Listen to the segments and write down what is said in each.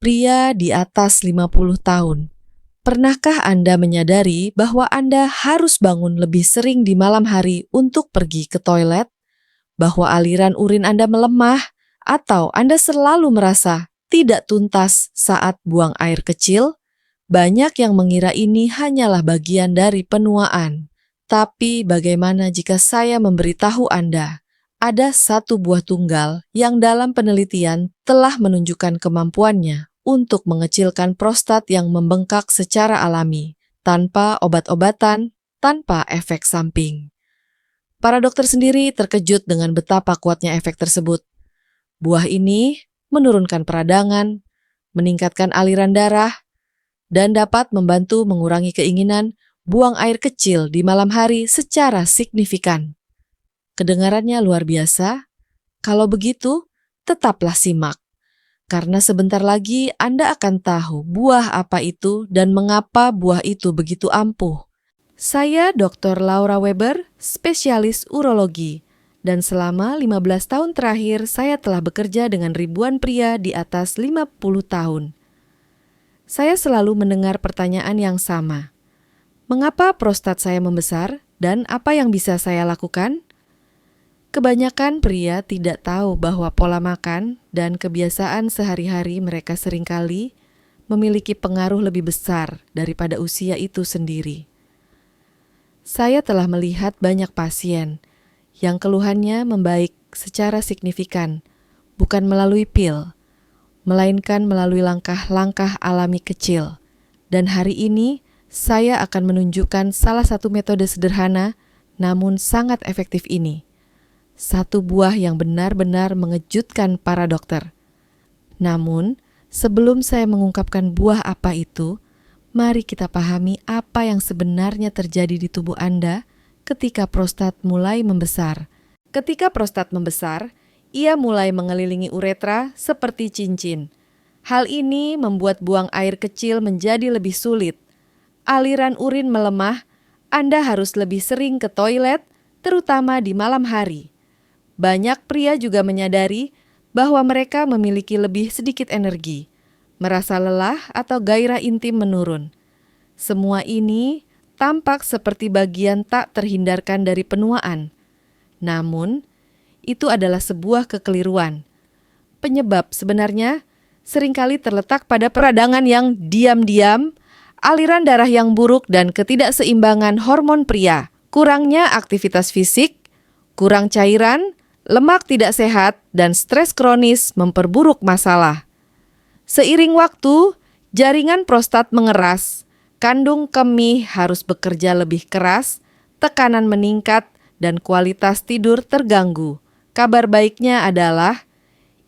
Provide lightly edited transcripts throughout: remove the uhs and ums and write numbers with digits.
Pria di atas 50 tahun. Pernahkah Anda menyadari bahwa Anda harus bangun lebih sering di malam hari untuk pergi ke toilet? Bahwa aliran urin Anda melemah? Atau Anda selalu merasa tidak tuntas saat buang air kecil? Banyak yang mengira ini hanyalah bagian dari penuaan. Tapi bagaimana jika saya memberitahu Anda, ada satu buah tunggal yang dalam penelitian telah menunjukkan kemampuannya untuk mengecilkan prostat yang membengkak secara alami, tanpa obat-obatan, tanpa efek samping. Para dokter sendiri terkejut dengan betapa kuatnya efek tersebut. Buah ini menurunkan peradangan, meningkatkan aliran darah, dan dapat membantu mengurangi keinginan buang air kecil di malam hari secara signifikan. Kedengarannya luar biasa? Kalau begitu, tetaplah simak. Karena sebentar lagi Anda akan tahu buah apa itu dan mengapa buah itu begitu ampuh. Saya Dr. Laura Weber, spesialis urologi, dan selama 15 tahun terakhir saya telah bekerja dengan ribuan pria di atas 50 tahun. Saya selalu mendengar pertanyaan yang sama. Mengapa prostat saya membesar dan apa yang bisa saya lakukan? Kebanyakan pria tidak tahu bahwa pola makan dan kebiasaan sehari-hari mereka seringkali memiliki pengaruh lebih besar daripada usia itu sendiri. Saya telah melihat banyak pasien yang keluhannya membaik secara signifikan, bukan melalui pil, melainkan melalui langkah-langkah alami kecil. Dan hari ini, saya akan menunjukkan salah satu metode sederhana namun sangat efektif ini. Satu buah yang benar-benar mengejutkan para dokter. Namun, sebelum saya mengungkapkan buah apa itu, mari kita pahami apa yang sebenarnya terjadi di tubuh Anda ketika prostat mulai membesar. Ketika prostat membesar, ia mulai mengelilingi uretra seperti cincin. Hal ini membuat buang air kecil menjadi lebih sulit. Aliran urin melemah, Anda harus lebih sering ke toilet, terutama di malam hari. Banyak pria juga menyadari bahwa mereka memiliki lebih sedikit energi, merasa lelah atau gairah intim menurun. Semua ini tampak seperti bagian tak terhindarkan dari penuaan. Namun, itu adalah sebuah kekeliruan. Penyebab sebenarnya seringkali terletak pada peradangan yang diam-diam, aliran darah yang buruk dan ketidakseimbangan hormon pria, kurangnya aktivitas fisik, kurang cairan, lemak tidak sehat, dan stres kronis memperburuk masalah. Seiring waktu, jaringan prostat mengeras, kandung kemih harus bekerja lebih keras, tekanan meningkat, dan kualitas tidur terganggu. Kabar baiknya adalah,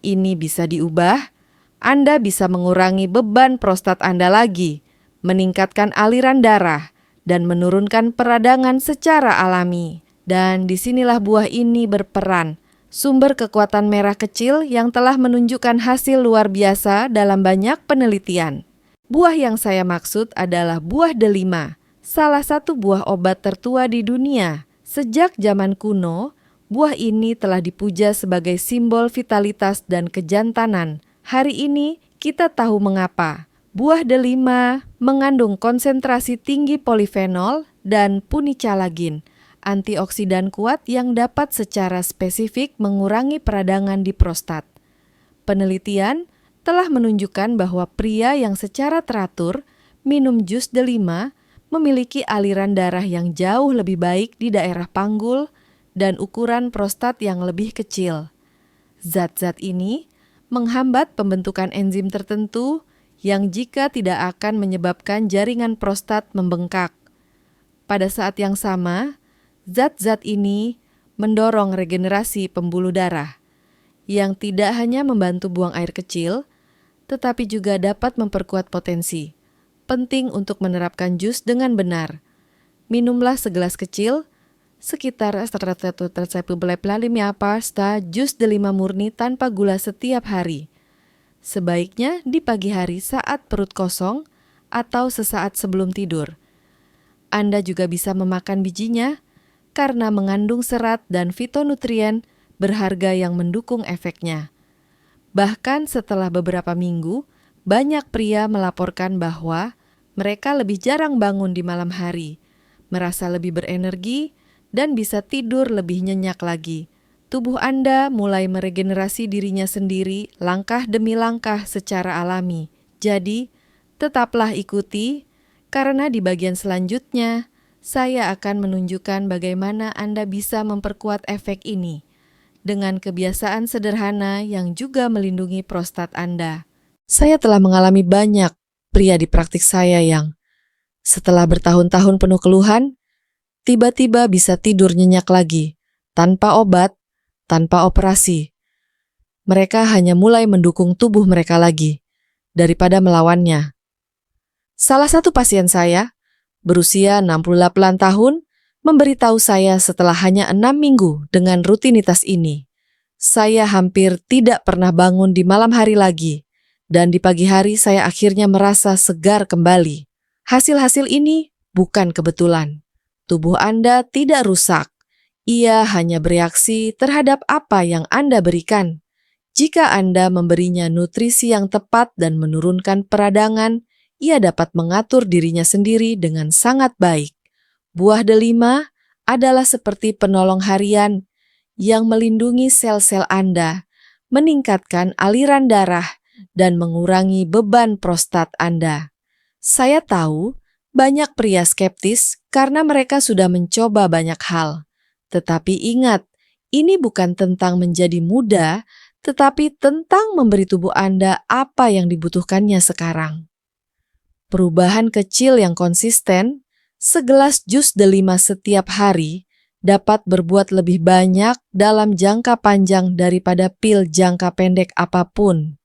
ini bisa diubah. Anda bisa mengurangi beban prostat Anda lagi, meningkatkan aliran darah, dan menurunkan peradangan secara alami. Dan disinilah buah ini berperan, sumber kekuatan merah kecil yang telah menunjukkan hasil luar biasa dalam banyak penelitian. Buah yang saya maksud adalah buah delima, salah satu buah obat tertua di dunia. Sejak zaman kuno, buah ini telah dipuja sebagai simbol vitalitas dan kejantanan. Hari ini kita tahu mengapa. Buah delima mengandung konsentrasi tinggi polifenol dan punicalagin, antioksidan kuat yang dapat secara spesifik mengurangi peradangan di prostat. Penelitian telah menunjukkan bahwa pria yang secara teratur minum jus delima memiliki aliran darah yang jauh lebih baik di daerah panggul dan ukuran prostat yang lebih kecil. Zat-zat ini menghambat pembentukan enzim tertentu yang jika tidak akan menyebabkan jaringan prostat membengkak. Pada saat yang sama, zat-zat ini mendorong regenerasi pembuluh darah, yang tidak hanya membantu buang air kecil, tetapi juga dapat memperkuat potensi. Penting untuk menerapkan jus dengan benar. Minumlah segelas kecil, sekitar 100 pasta jus delima murni tanpa gula setiap hari. Sebaiknya di pagi hari saat perut kosong atau sesaat sebelum tidur. Anda juga bisa memakan bijinya karena mengandung serat dan fitonutrien berharga yang mendukung efeknya. Bahkan setelah beberapa minggu, banyak pria melaporkan bahwa mereka lebih jarang bangun di malam hari, merasa lebih berenergi, dan bisa tidur lebih nyenyak lagi. Tubuh Anda mulai meregenerasi dirinya sendiri langkah demi langkah secara alami. Jadi, tetaplah ikuti, karena di bagian selanjutnya, saya akan menunjukkan bagaimana Anda bisa memperkuat efek ini dengan kebiasaan sederhana yang juga melindungi prostat Anda. Saya telah mengalami banyak pria di praktik saya yang setelah bertahun-tahun penuh keluhan, tiba-tiba bisa tidur nyenyak lagi, tanpa obat, tanpa operasi. Mereka hanya mulai mendukung tubuh mereka lagi, daripada melawannya. Salah satu pasien saya, berusia 68 tahun, memberitahu saya setelah hanya 6 minggu dengan rutinitas ini. Saya hampir tidak pernah bangun di malam hari lagi, dan di pagi hari saya akhirnya merasa segar kembali. Hasil-hasil ini bukan kebetulan. Tubuh Anda tidak rusak. Ia hanya bereaksi terhadap apa yang Anda berikan. Jika Anda memberinya nutrisi yang tepat dan menurunkan peradangan, ia dapat mengatur dirinya sendiri dengan sangat baik. Buah delima adalah seperti penolong harian yang melindungi sel-sel Anda, meningkatkan aliran darah, dan mengurangi beban prostat Anda. Saya tahu banyak pria skeptis karena mereka sudah mencoba banyak hal. Tetapi ingat, ini bukan tentang menjadi muda, tetapi tentang memberi tubuh Anda apa yang dibutuhkannya sekarang. Perubahan kecil yang konsisten, segelas jus delima setiap hari, dapat berbuat lebih banyak dalam jangka panjang daripada pil jangka pendek apapun.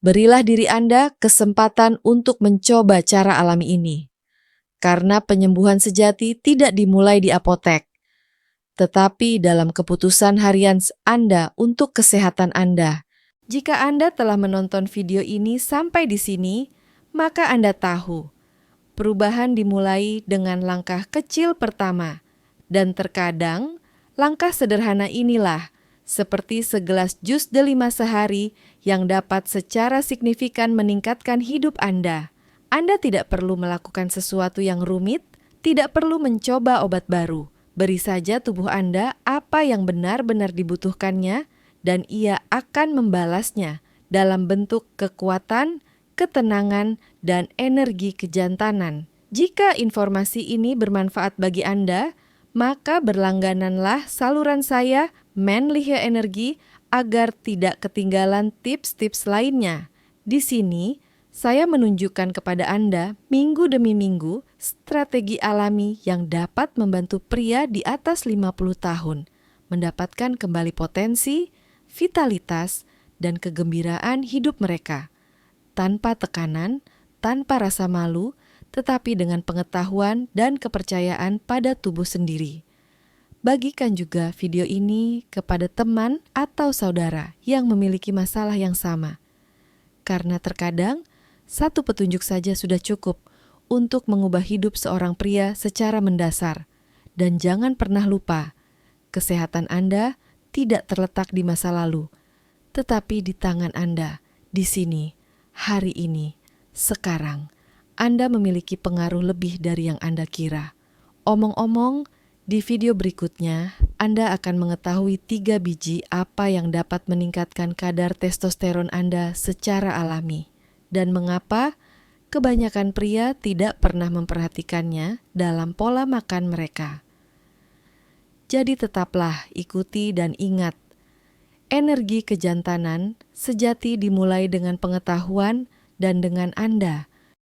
Berilah diri Anda kesempatan untuk mencoba cara alami ini. Karena penyembuhan sejati tidak dimulai di apotek, tetapi dalam keputusan harian Anda untuk kesehatan Anda. Jika Anda telah menonton video ini sampai di sini, maka Anda tahu, perubahan dimulai dengan langkah kecil pertama. Dan terkadang, langkah sederhana inilah, seperti segelas jus delima sehari yang dapat secara signifikan meningkatkan hidup Anda. Anda tidak perlu melakukan sesuatu yang rumit, tidak perlu mencoba obat baru. Beri saja tubuh Anda apa yang benar-benar dibutuhkannya, dan ia akan membalasnya dalam bentuk kekuatan, ketenangan, dan energi kejantanan. Jika informasi ini bermanfaat bagi Anda, maka berlanggananlah saluran saya, Manly Hair Energy, agar tidak ketinggalan tips-tips lainnya. Di sini, saya menunjukkan kepada Anda minggu demi minggu strategi alami yang dapat membantu pria di atas 50 tahun mendapatkan kembali potensi, vitalitas, dan kegembiraan hidup mereka. Tanpa tekanan, tanpa rasa malu, tetapi dengan pengetahuan dan kepercayaan pada tubuh sendiri. Bagikan juga video ini kepada teman atau saudara yang memiliki masalah yang sama. Karena terkadang, satu petunjuk saja sudah cukup untuk mengubah hidup seorang pria secara mendasar. Dan jangan pernah lupa, kesehatan Anda tidak terletak di masa lalu, tetapi di tangan Anda, di sini, hari ini, sekarang. Anda memiliki pengaruh lebih dari yang Anda kira. Omong-omong, di video berikutnya, Anda akan mengetahui 3 biji apa yang dapat meningkatkan kadar testosteron Anda secara alami, dan mengapa kebanyakan pria tidak pernah memperhatikannya dalam pola makan mereka. Jadi tetaplah ikuti dan ingat, energi kejantanan sejati dimulai dengan pengetahuan dan dengan Anda